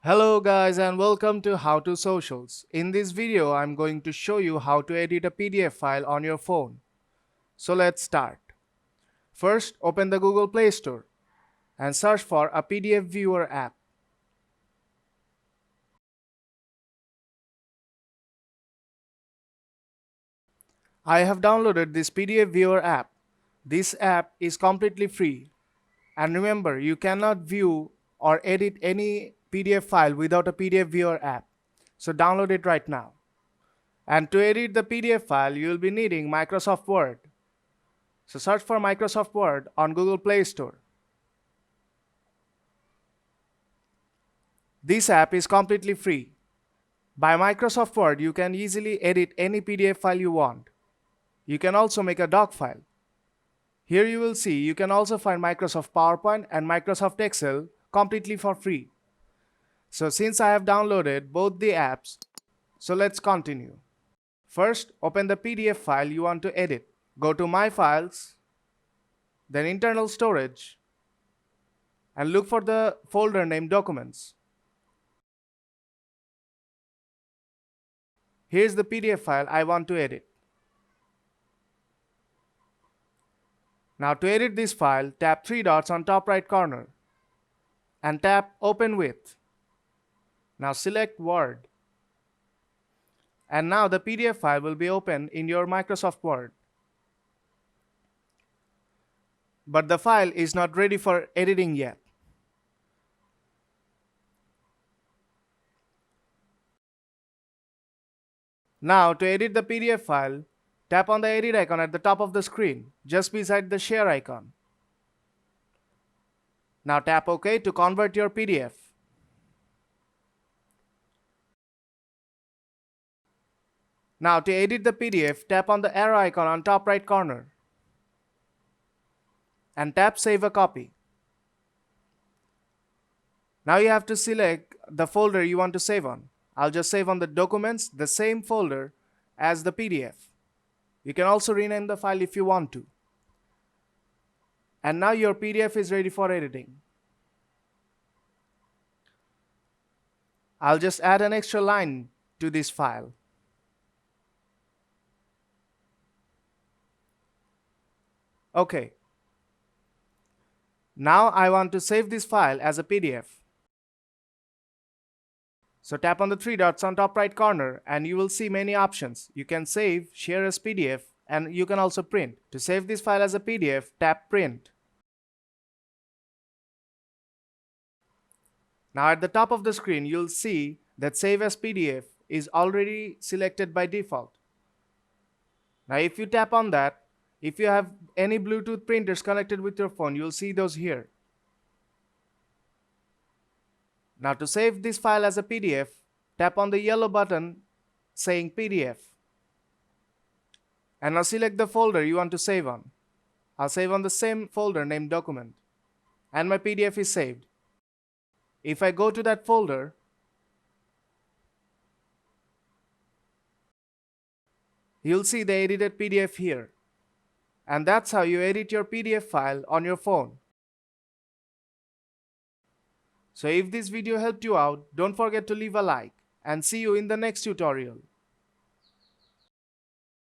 Hello guys and welcome to How to Socials. In this video, I'm going to show you how to edit a PDF file on your phone. So let's start. First, open the Google Play Store and search for a PDF Viewer app. I have downloaded this PDF Viewer app. This app is completely free. And remember, you cannot view or edit any PDF file without a PDF Viewer app. So download it right now. And to edit the PDF file, you will be needing Microsoft Word. So search for Microsoft Word on Google Play Store. This app is completely free. By Microsoft Word, you can easily edit any PDF file you want. You can also make a doc file. Here you will see you can also find Microsoft PowerPoint and Microsoft Excel completely for free. So since I have downloaded both the apps, so let's continue. First, open the PDF file you want to edit. Go to My Files, then Internal Storage, and look for the folder named Documents. Here's the PDF file I want to edit. Now to edit this file, tap three dots on top right corner and tap Open With. Now select Word. And now the PDF file will be open in your Microsoft Word. But the file is not ready for editing yet. Now to edit the PDF file, tap on the edit icon at the top of the screen, just beside the share icon. Now tap OK to convert your PDF. Now to edit the PDF, tap on the arrow icon on top right corner and tap Save a Copy. Now you have to select the folder you want to save on. I'll just save on the Documents, the same folder as the PDF. You can also rename the file if you want to. And now your PDF is ready for editing. I'll just add an extra line to this file. Okay. Now I want to save this file as a PDF. So tap on the three dots on top right corner and you will see many options. You can save, share as PDF, and you can also print. To save this file as a PDF, tap Print. Now at the top of the screen, you'll see that Save as PDF is already selected by default. Now if you tap on that, if you have any Bluetooth printers connected with your phone, you'll see those here. Now to save this file as a PDF, tap on the yellow button saying PDF. And now select the folder you want to save on. I'll save on the same folder named Document. And my PDF is saved. If I go to that folder, you'll see the edited PDF here. And that's how you edit your PDF file on your phone. So if this video helped you out, don't forget to leave a like and see you in the next tutorial.